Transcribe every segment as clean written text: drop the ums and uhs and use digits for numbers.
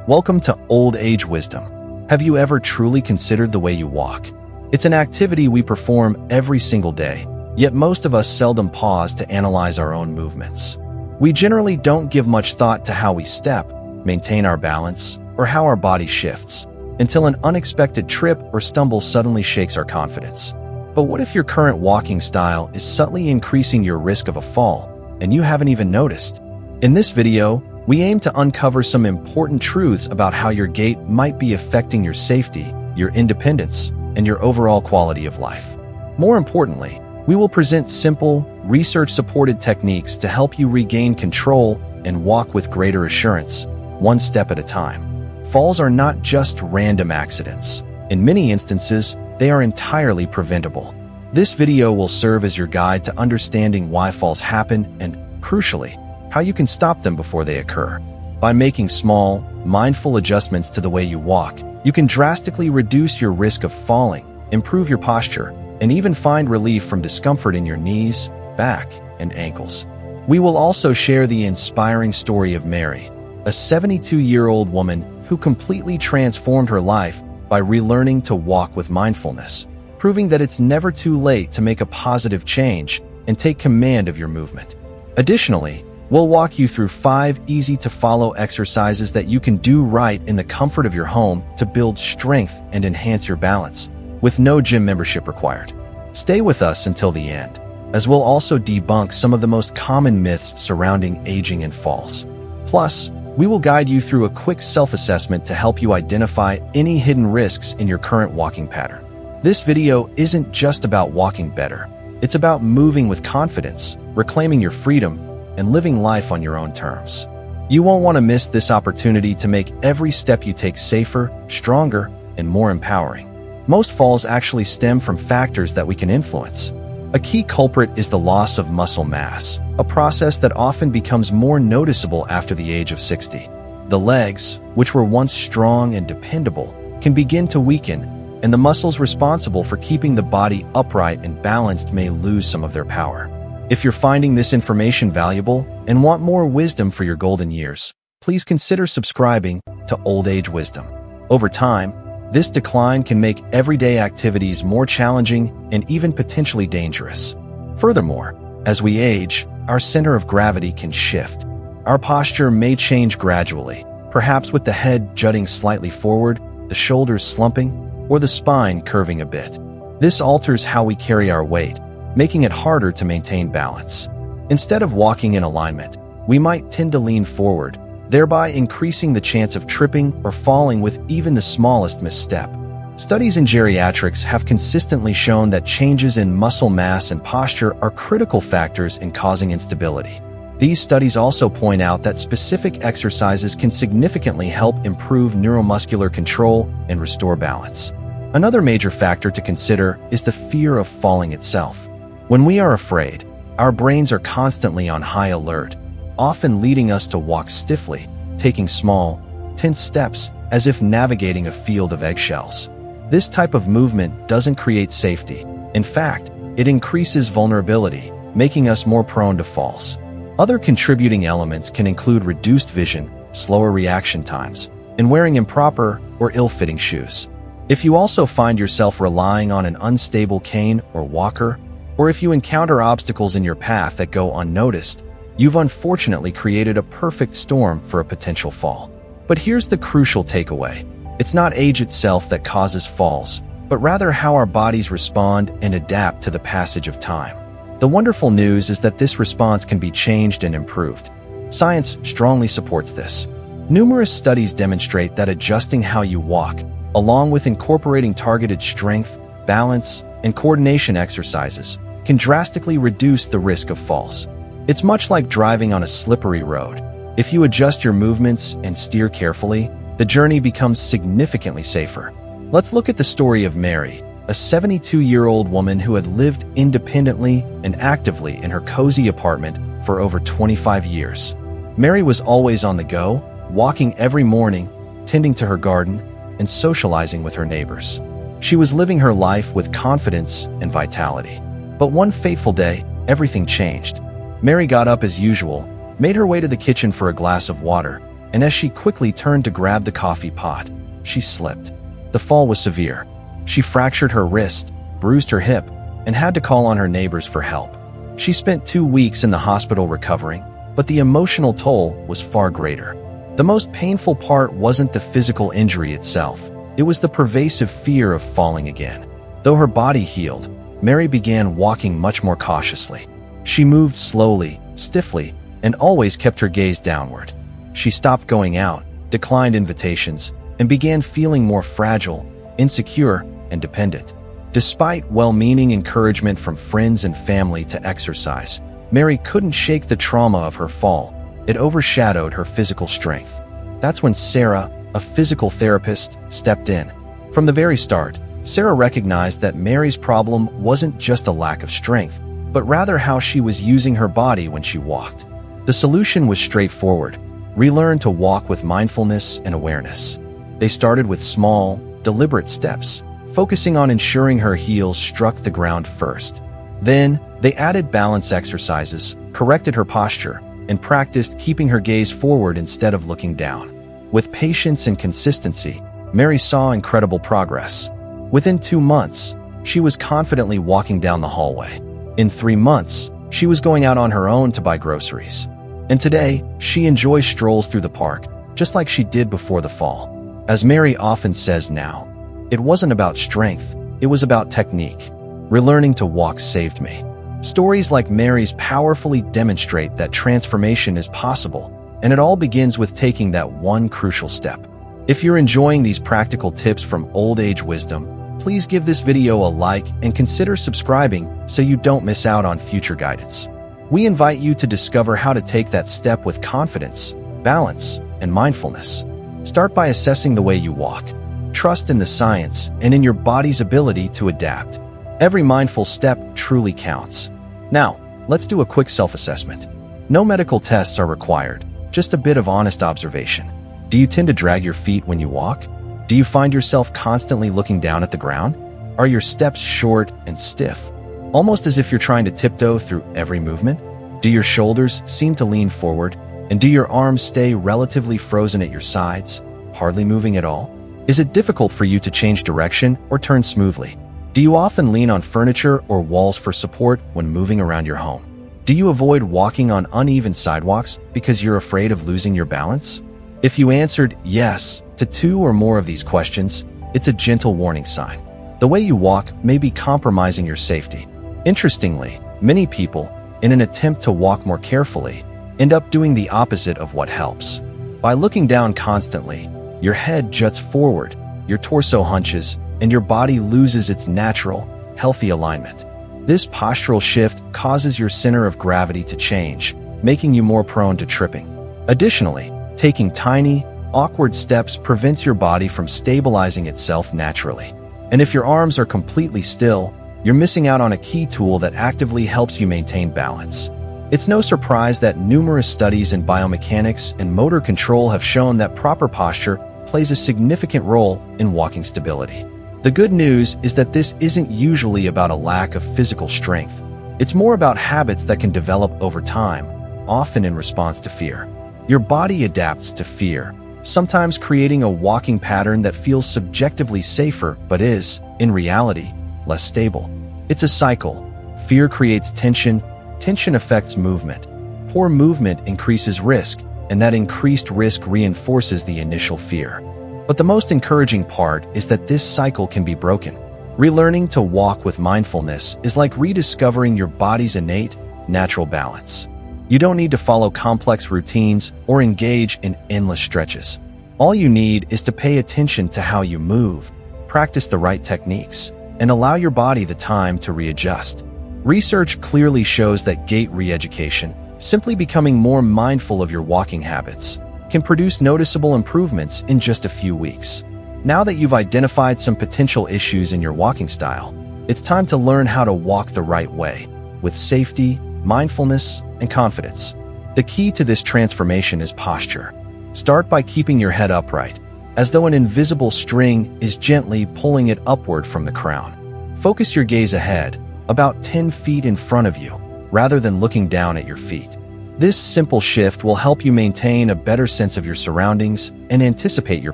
Welcome to Old Age Wisdom. Have you ever truly considered the way you walk? It's an activity we perform every single day, yet most of us seldom pause to analyze our own movements. We generally don't give much thought to how we step, maintain our balance, or how our body shifts, until an unexpected trip or stumble suddenly shakes our confidence. But what if your current walking style is subtly increasing your risk of a fall, and you haven't even noticed? In this video, we aim to uncover some important truths about how your gait might be affecting your safety, your independence, and your overall quality of life. More importantly, we will present simple, research-supported techniques to help you regain control and walk with greater assurance, one step at a time. Falls are not just random accidents. In many instances, they are entirely preventable. This video will serve as your guide to understanding why falls happen and, crucially, how you can stop them before they occur. By making small, mindful adjustments to the way you walk, you can drastically reduce your risk of falling, improve your posture, and even find relief from discomfort in your knees, back, and ankles. We will also share the inspiring story of Mary, a 72-year-old woman who completely transformed her life by relearning to walk with mindfulness, proving that it's never too late to make a positive change and take command of your movement. Additionally, we'll walk you through 5 easy-to-follow exercises that you can do right in the comfort of your home to build strength and enhance your balance, with no gym membership required. Stay with us until the end, as we'll also debunk some of the most common myths surrounding aging and falls. Plus, we will guide you through a quick self-assessment to help you identify any hidden risks in your current walking pattern. This video isn't just about walking better. It's about moving with confidence, reclaiming your freedom, and living life on your own terms. You won't want to miss this opportunity to make every step you take safer, stronger, and more empowering. Most falls actually stem from factors that we can influence. A key culprit is the loss of muscle mass, a process that often becomes more noticeable after the age of 60. The legs, which were once strong and dependable, can begin to weaken, and the muscles responsible for keeping the body upright and balanced may lose some of their power. If you're finding this information valuable and want more wisdom for your golden years, please consider subscribing to Old Age Wisdom. Over time, this decline can make everyday activities more challenging and even potentially dangerous. Furthermore, as we age, our center of gravity can shift. Our posture may change gradually, perhaps with the head jutting slightly forward, the shoulders slumping, or the spine curving a bit. This alters how we carry our weight, making it harder to maintain balance. Instead of walking in alignment, we might tend to lean forward, thereby increasing the chance of tripping or falling with even the smallest misstep. Studies in geriatrics have consistently shown that changes in muscle mass and posture are critical factors in causing instability. These studies also point out that specific exercises can significantly help improve neuromuscular control and restore balance. Another major factor to consider is the fear of falling itself. When we are afraid, our brains are constantly on high alert, often leading us to walk stiffly, taking small, tense steps as if navigating a field of eggshells. This type of movement doesn't create safety. In fact, it increases vulnerability, making us more prone to falls. Other contributing elements can include reduced vision, slower reaction times, and wearing improper or ill-fitting shoes. If you also find yourself relying on an unstable cane or walker, or if you encounter obstacles in your path that go unnoticed, you've unfortunately created a perfect storm for a potential fall. But here's the crucial takeaway. It's not age itself that causes falls, but rather how our bodies respond and adapt to the passage of time. The wonderful news is that this response can be changed and improved. Science strongly supports this. Numerous studies demonstrate that adjusting how you walk, along with incorporating targeted strength, balance, and coordination exercises, can drastically reduce the risk of falls. It's much like driving on a slippery road. If you adjust your movements and steer carefully, the journey becomes significantly safer. Let's look at the story of Mary, a 72-year-old woman who had lived independently and actively in her cozy apartment for over 25 years. Mary was always on the go, walking every morning, tending to her garden, and socializing with her neighbors. She was living her life with confidence and vitality. But one fateful day, everything changed. Mary got up as usual, made her way to the kitchen for a glass of water, and as she quickly turned to grab the coffee pot, she slipped. The fall was severe. She fractured her wrist, bruised her hip, and had to call on her neighbors for help. She spent 2 weeks in the hospital recovering, but the emotional toll was far greater. The most painful part wasn't the physical injury itself. It was the pervasive fear of falling again. Though her body healed, Mary began walking much more cautiously. She moved slowly, stiffly, and always kept her gaze downward. She stopped going out, declined invitations, and began feeling more fragile, insecure, and dependent. Despite well-meaning encouragement from friends and family to exercise, Mary couldn't shake the trauma of her fall. It overshadowed her physical strength. That's when Sarah, a physical therapist, stepped in. From the very start, Sarah recognized that Mary's problem wasn't just a lack of strength, but rather how she was using her body when she walked. The solution was straightforward: relearn to walk with mindfulness and awareness. They started with small, deliberate steps, focusing on ensuring her heels struck the ground first. Then, they added balance exercises, corrected her posture, and practiced keeping her gaze forward instead of looking down. With patience and consistency, Mary saw incredible progress. Within 2 months, she was confidently walking down the hallway. In 3 months, she was going out on her own to buy groceries. And today, she enjoys strolls through the park, just like she did before the fall. As Mary often says now, it wasn't about strength, it was about technique. Relearning to walk saved me. Stories like Mary's powerfully demonstrate that transformation is possible, and it all begins with taking that one crucial step. If you're enjoying these practical tips from Old Age Wisdom, please give this video a like and consider subscribing so you don't miss out on future guidance. We invite you to discover how to take that step with confidence, balance, and mindfulness. Start by assessing the way you walk. Trust in the science and in your body's ability to adapt. Every mindful step truly counts. Now, let's do a quick self-assessment. No medical tests are required, just a bit of honest observation. Do you tend to drag your feet when you walk? Do you find yourself constantly looking down at the ground? Are your steps short and stiff, almost as if you're trying to tiptoe through every movement? Do your shoulders seem to lean forward? And do your arms stay relatively frozen at your sides, hardly moving at all? Is it difficult for you to change direction or turn smoothly? Do you often lean on furniture or walls for support when moving around your home? Do you avoid walking on uneven sidewalks because you're afraid of losing your balance? If you answered yes to 2 or more of these questions, it's a gentle warning sign. The way you walk may be compromising your safety. Interestingly, many people, in an attempt to walk more carefully, end up doing the opposite of what helps. By looking down constantly, your head juts forward, your torso hunches, and your body loses its natural, healthy alignment. This postural shift causes your center of gravity to change, making you more prone to tripping. Additionally, taking tiny, awkward steps prevents your body from stabilizing itself naturally. And if your arms are completely still, you're missing out on a key tool that actively helps you maintain balance. It's no surprise that numerous studies in biomechanics and motor control have shown that proper posture plays a significant role in walking stability. The good news is that this isn't usually about a lack of physical strength. It's more about habits that can develop over time, often in response to fear. Your body adapts to fear, sometimes creating a walking pattern that feels subjectively safer but is, in reality, less stable. It's a cycle. Fear creates tension, tension affects movement. Poor movement increases risk, and that increased risk reinforces the initial fear. But the most encouraging part is that this cycle can be broken. Relearning to walk with mindfulness is like rediscovering your body's innate, natural balance. You don't need to follow complex routines or engage in endless stretches. All you need is to pay attention to how you move, practice the right techniques, and allow your body the time to readjust. Research clearly shows that gait re-education, simply becoming more mindful of your walking habits, can produce noticeable improvements in just a few weeks. Now that you've identified some potential issues in your walking style, it's time to learn how to walk the right way, with safety, mindfulness, and confidence. The key to this transformation is posture. Start by keeping your head upright, as though an invisible string is gently pulling it upward from the crown. Focus your gaze ahead, about 10 feet in front of you, rather than looking down at your feet. This simple shift will help you maintain a better sense of your surroundings and anticipate your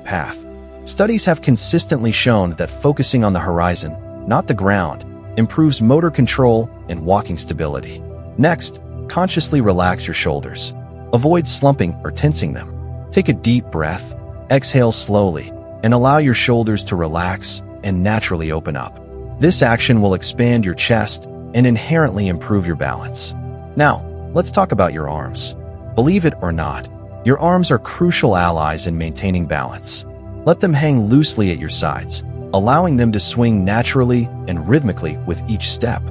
path. Studies have consistently shown that focusing on the horizon, not the ground, improves motor control and walking stability. Next, consciously relax your shoulders. Avoid slumping or tensing them. Take a deep breath, exhale slowly, and allow your shoulders to relax and naturally open up. This action will expand your chest and inherently improve your balance. Now, let's talk about your arms. Believe it or not, your arms are crucial allies in maintaining balance. Let them hang loosely at your sides, allowing them to swing naturally and rhythmically with each step.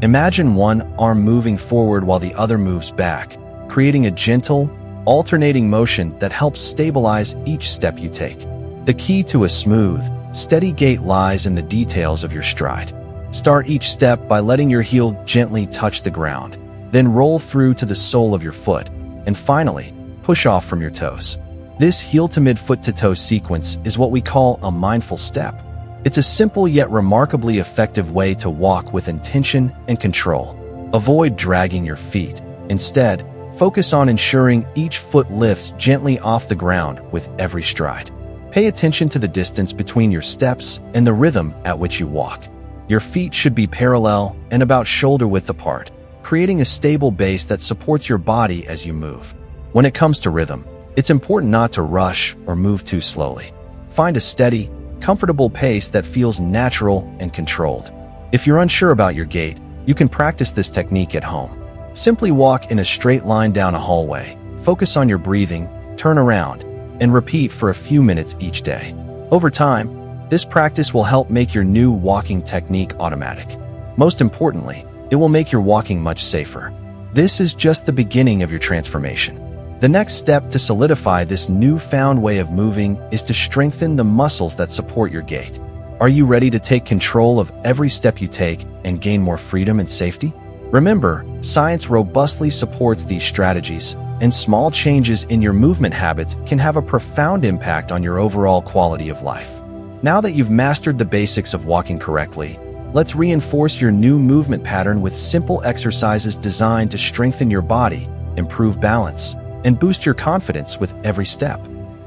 Imagine one arm moving forward while the other moves back, creating a gentle, alternating motion that helps stabilize each step you take. The key to a smooth, steady gait lies in the details of your stride. Start each step by letting your heel gently touch the ground, then roll through to the sole of your foot, and finally, push off from your toes. This heel to mid-foot to toe sequence is what we call a mindful step. It's a simple yet remarkably effective way to walk with intention and control. Avoid dragging your feet. Instead, focus on ensuring each foot lifts gently off the ground with every stride. Pay attention to the distance between your steps and the rhythm at which you walk. Your feet should be parallel and about shoulder width apart, creating a stable base that supports your body as you move. When it comes to rhythm, it's important not to rush or move too slowly. Find a steady, comfortable pace that feels natural and controlled. If you're unsure about your gait, you can practice this technique at home. Simply walk in a straight line down a hallway, focus on your breathing, turn around, and repeat for a few minutes each day. Over time, this practice will help make your new walking technique automatic. Most importantly, it will make your walking much safer. This is just the beginning of your transformation. The next step to solidify this newfound way of moving is to strengthen the muscles that support your gait. Are you ready to take control of every step you take and gain more freedom and safety? Remember, science robustly supports these strategies, and small changes in your movement habits can have a profound impact on your overall quality of life. Now that you've mastered the basics of walking correctly, let's reinforce your new movement pattern with simple exercises designed to strengthen your body, improve balance, and boost your confidence with every step.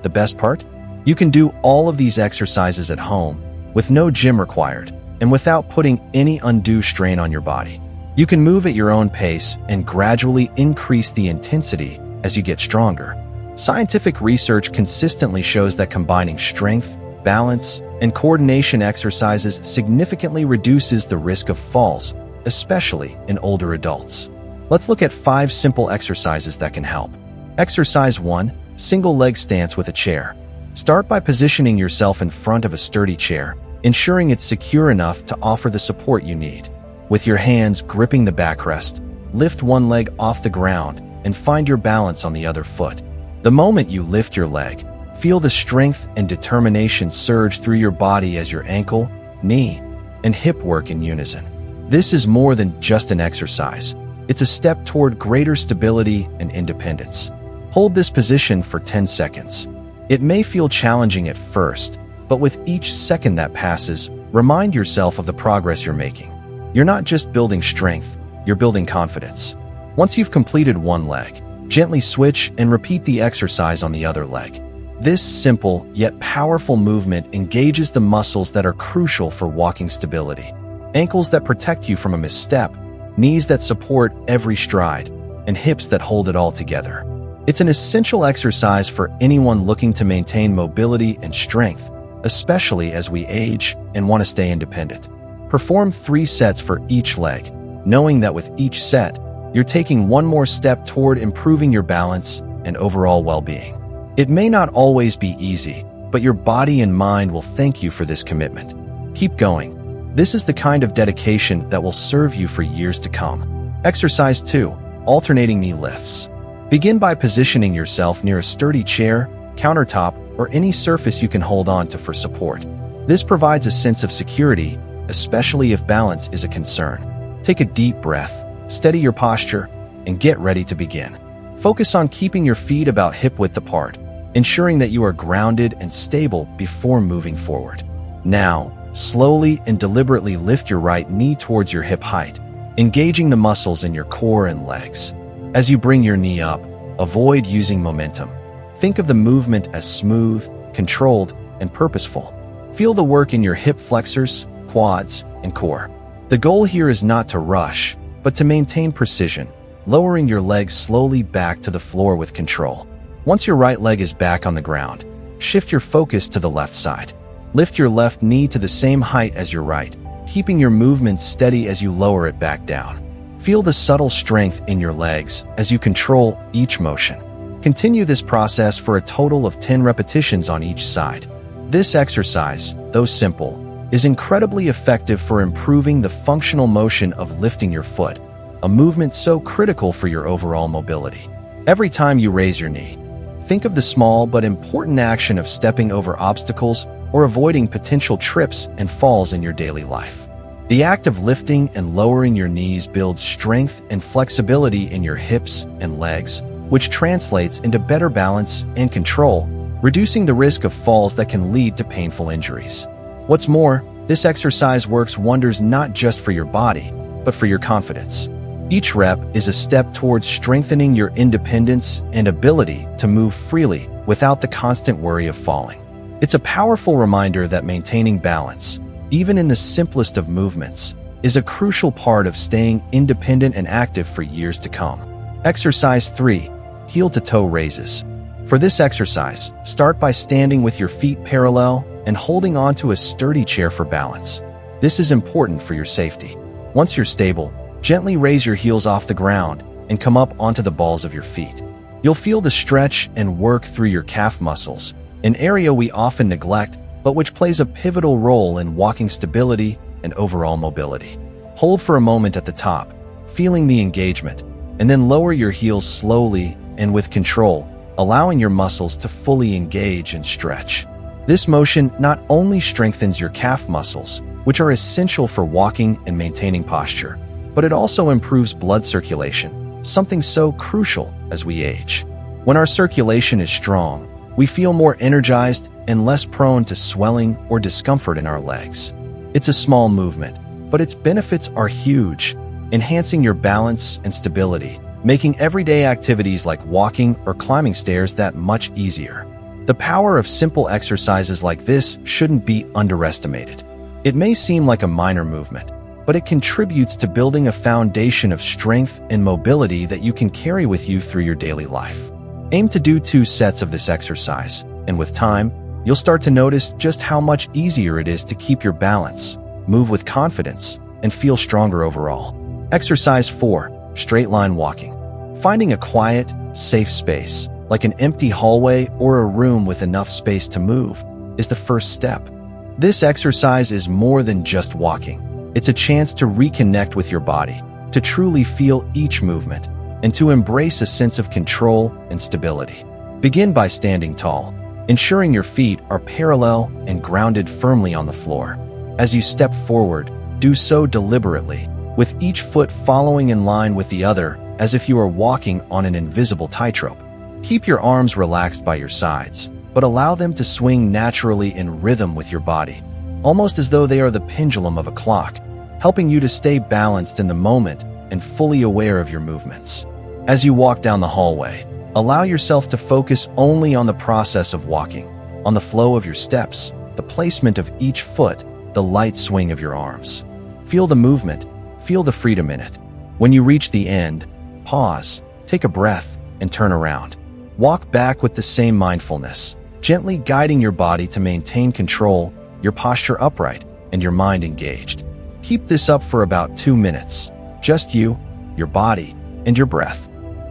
The best part? You can do all of these exercises at home, with no gym required, and without putting any undue strain on your body. You can move at your own pace and gradually increase the intensity as you get stronger. Scientific research consistently shows that combining strength, balance, and coordination exercises significantly reduces the risk of falls, especially in older adults. Let's look at 5 simple exercises that can help. Exercise 1. Single leg stance with a chair. Start by positioning yourself in front of a sturdy chair, ensuring it's secure enough to offer the support you need. With your hands gripping the backrest, lift one leg off the ground and find your balance on the other foot. The moment you lift your leg, feel the strength and determination surge through your body as your ankle, knee, and hip work in unison. This is more than just an exercise. It's a step toward greater stability and independence. Hold this position for 10 seconds. It may feel challenging at first, but with each second that passes, remind yourself of the progress you're making. You're not just building strength, you're building confidence. Once you've completed one leg, gently switch and repeat the exercise on the other leg. This simple yet powerful movement engages the muscles that are crucial for walking stability. Ankles that protect you from a misstep, knees that support every stride, and hips that hold it all together. It's an essential exercise for anyone looking to maintain mobility and strength, especially as we age and want to stay independent. Perform 3 sets for each leg, knowing that with each set, you're taking one more step toward improving your balance and overall well-being. It may not always be easy, but your body and mind will thank you for this commitment. Keep going. This is the kind of dedication that will serve you for years to come. Exercise 2. Alternating knee lifts. Begin by positioning yourself near a sturdy chair, countertop, or any surface you can hold on to for support. This provides a sense of security, especially if balance is a concern. Take a deep breath, steady your posture, and get ready to begin. Focus on keeping your feet about hip-width apart, ensuring that you are grounded and stable before moving forward. Now, slowly and deliberately lift your right knee towards your hip height, engaging the muscles in your core and legs. As you bring your knee up, avoid using momentum. Think of the movement as smooth, controlled, and purposeful. Feel the work in your hip flexors, quads, and core. The goal here is not to rush, but to maintain precision, lowering your legs slowly back to the floor with control. Once your right leg is back on the ground, shift your focus to the left side. Lift your left knee to the same height as your right, keeping your movement steady as you lower it back down. Feel the subtle strength in your legs as you control each motion. Continue this process for a total of 10 repetitions on each side. This exercise, though simple, is incredibly effective for improving the functional motion of lifting your foot, a movement so critical for your overall mobility. Every time you raise your knee, think of the small but important action of stepping over obstacles or avoiding potential trips and falls in your daily life. The act of lifting and lowering your knees builds strength and flexibility in your hips and legs, which translates into better balance and control, reducing the risk of falls that can lead to painful injuries. What's more, this exercise works wonders not just for your body, but for your confidence. Each rep is a step towards strengthening your independence and ability to move freely without the constant worry of falling. It's a powerful reminder that maintaining balance, even in the simplest of movements, is a crucial part of staying independent and active for years to come. Exercise 3. Heel-to-toe raises. For this exercise, start by standing with your feet parallel and holding onto a sturdy chair for balance. This is important for your safety. Once you're stable, gently raise your heels off the ground and come up onto the balls of your feet. You'll feel the stretch and work through your calf muscles, an area we often neglect, but which plays a pivotal role in walking stability and overall mobility. Hold for a moment at the top, feeling the engagement, and then lower your heels slowly and with control, allowing your muscles to fully engage and stretch. This motion not only strengthens your calf muscles, which are essential for walking and maintaining posture, but it also improves blood circulation, something so crucial as we age. When our circulation is strong, we feel more energized and less prone to swelling or discomfort in our legs. It's a small movement, but its benefits are huge, enhancing your balance and stability, making everyday activities like walking or climbing stairs that much easier. The power of simple exercises like this shouldn't be underestimated. It may seem like a minor movement, but it contributes to building a foundation of strength and mobility that you can carry with you through your daily life. Aim to do 2 sets of this exercise, and with time, you'll start to notice just how much easier it is to keep your balance, move with confidence, and feel stronger overall. Exercise 4. Straight line walking. Finding a quiet, safe space, like an empty hallway or a room with enough space to move, is the first step. This exercise is more than just walking. It's a chance to reconnect with your body, to truly feel each movement, and to embrace a sense of control and stability. Begin by standing tall, ensuring your feet are parallel and grounded firmly on the floor. As you step forward, do so deliberately, with each foot following in line with the other as if you are walking on an invisible tightrope. Keep your arms relaxed by your sides, but allow them to swing naturally in rhythm with your body, almost as though they are the pendulum of a clock, helping you to stay balanced in the moment and fully aware of your movements. As you walk down the hallway, allow yourself to focus only on the process of walking, on the flow of your steps, the placement of each foot, the light swing of your arms. Feel the movement, feel the freedom in it. When you reach the end, pause, take a breath, and turn around. Walk back with the same mindfulness, gently guiding your body to maintain control, your posture upright, and your mind engaged. Keep this up for about 2 minutes. Just you, your body, and your breath,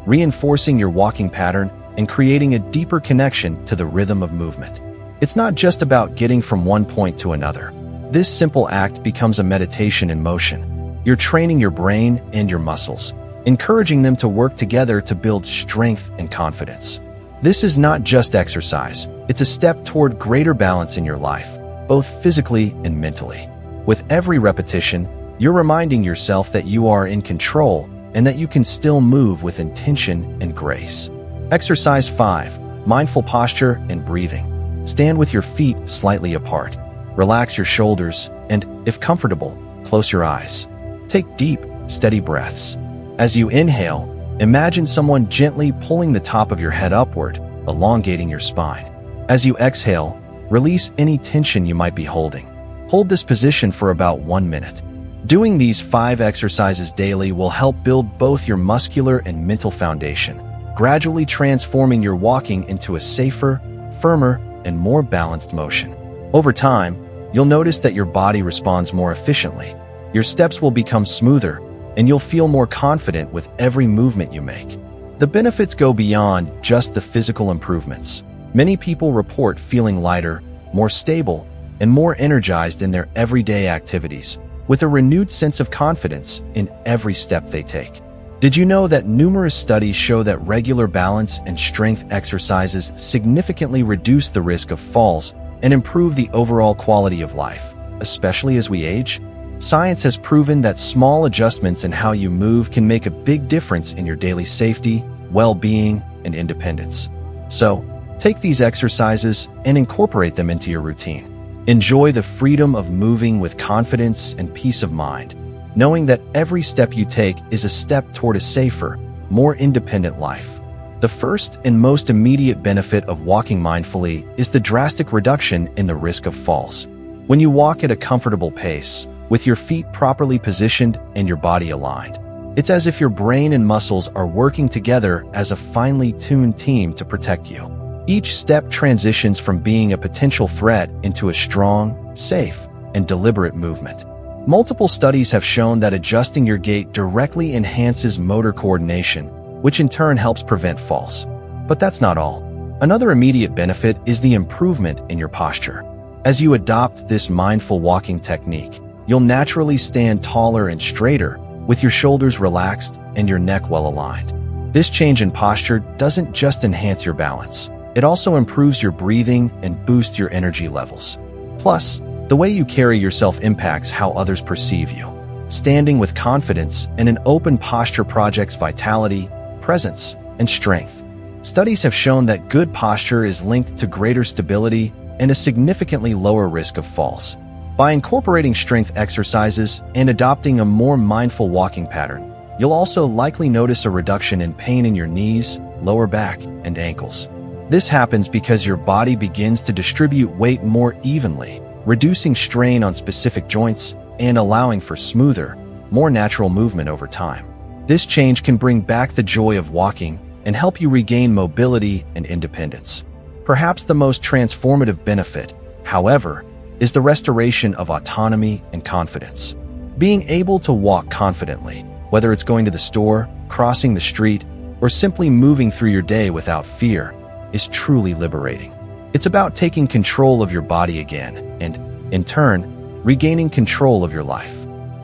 reinforcing your walking pattern and creating a deeper connection to the rhythm of movement. It's not just about getting from one point to another. This simple act becomes a meditation in motion. You're training your brain and your muscles, encouraging them to work together to build strength and confidence. This is not just exercise, it's a step toward greater balance in your life, both physically and mentally. With every repetition, you're reminding yourself that you are in control and that you can still move with intention and grace. Exercise 5. Mindful posture and breathing. Stand with your feet slightly apart. Relax your shoulders and, if comfortable, close your eyes. Take deep, steady breaths. As you inhale, Imagine someone gently pulling the top of your head upward, elongating your spine. As you exhale, release any tension you might be holding. Hold this position for about 1 minute. Doing these 5 exercises daily will help build both your muscular and mental foundation, gradually transforming your walking into a safer, firmer, and more balanced motion. Over time, you'll notice that your body responds more efficiently. Your steps will become smoother, and you'll feel more confident with every movement you make. The benefits go beyond just the physical improvements. Many people report feeling lighter, more stable, and more energized in their everyday activities, with a renewed sense of confidence in every step they take. Did you know that numerous studies show that regular balance and strength exercises significantly reduce the risk of falls and improve the overall quality of life, especially as we age? Science has proven that small adjustments in how you move can make a big difference in your daily safety, well-being, and independence. So, take these exercises and incorporate them into your routine. Enjoy the freedom of moving with confidence and peace of mind, knowing that every step you take is a step toward a safer, more independent life. The first and most immediate benefit of walking mindfully is the drastic reduction in the risk of falls. When you walk at a comfortable pace, with your feet properly positioned and your body aligned, it's as if your brain and muscles are working together as a finely tuned team to protect you. Each step transitions from being a potential threat into a strong, safe, and deliberate movement. Multiple studies have shown that adjusting your gait directly enhances motor coordination, which in turn helps prevent falls. But that's not all. Another immediate benefit is the improvement in your posture. As you adopt this mindful walking technique, you'll naturally stand taller and straighter, with your shoulders relaxed and your neck well aligned. This change in posture doesn't just enhance your balance. It also improves your breathing and boosts your energy levels. Plus, the way you carry yourself impacts how others perceive you. Standing with confidence and an open posture projects vitality, presence, and strength. Studies have shown that good posture is linked to greater stability and a significantly lower risk of falls. By incorporating strength exercises and adopting a more mindful walking pattern, you'll also likely notice a reduction in pain in your knees, lower back, and ankles. This happens because your body begins to distribute weight more evenly, reducing strain on specific joints and allowing for smoother, more natural movement over time. This change can bring back the joy of walking and help you regain mobility and independence. Perhaps the most transformative benefit, however, is the restoration of autonomy and confidence. Being able to walk confidently, whether it's going to the store, crossing the street, or simply moving through your day without fear, is truly liberating. It's about taking control of your body again and, in turn, regaining control of your life.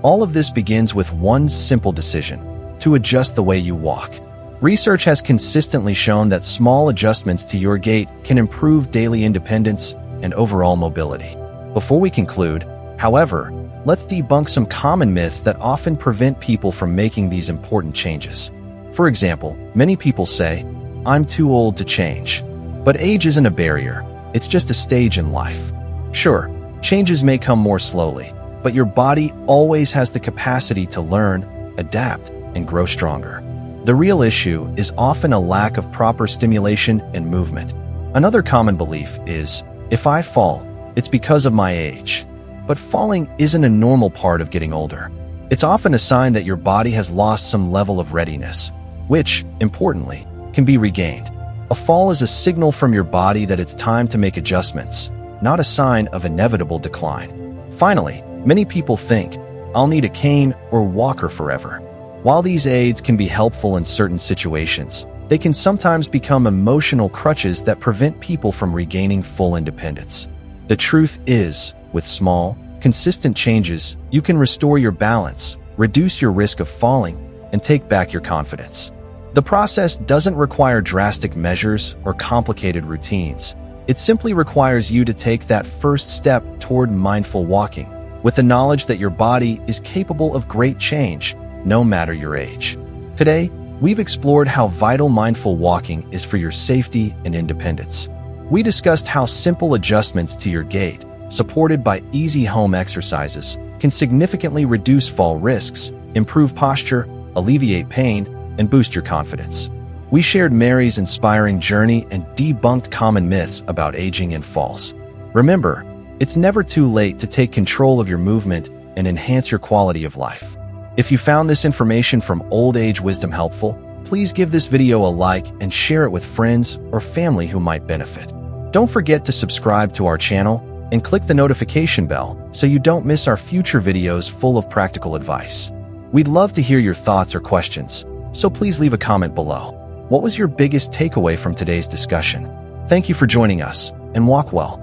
All of this begins with one simple decision: to adjust the way you walk. Research has consistently shown that small adjustments to your gait can improve daily independence and overall mobility. Before we conclude, however, let's debunk some common myths that often prevent people from making these important changes. For example, many people say, "I'm too old to change." But age isn't a barrier, it's just a stage in life. Sure, changes may come more slowly, but your body always has the capacity to learn, adapt, and grow stronger. The real issue is often a lack of proper stimulation and movement. Another common belief is, if I fall, it's because of my age. But falling isn't a normal part of getting older. It's often a sign that your body has lost some level of readiness, which, importantly, can be regained. A fall is a signal from your body that it's time to make adjustments, not a sign of inevitable decline. Finally, many people think, "I'll need a cane or walker forever." While these aids can be helpful in certain situations, they can sometimes become emotional crutches that prevent people from regaining full independence. The truth is, with small, consistent changes, you can restore your balance, reduce your risk of falling, and take back your confidence. The process doesn't require drastic measures or complicated routines. It simply requires you to take that first step toward mindful walking, with the knowledge that your body is capable of great change, no matter your age. Today, we've explored how vital mindful walking is for your safety and independence. We discussed how simple adjustments to your gait, supported by easy home exercises, can significantly reduce fall risks, improve posture, alleviate pain, and boost your confidence. We shared Mary's inspiring journey and debunked common myths about aging and falls. Remember, it's never too late to take control of your movement and enhance your quality of life. If you found this information from Old Age Wisdom helpful, please give this video a like and share it with friends or family who might benefit. Don't forget to subscribe to our channel and click the notification bell so you don't miss our future videos full of practical advice. We'd love to hear your thoughts or questions, so please leave a comment below. What was your biggest takeaway from today's discussion? Thank you for joining us, and walk well.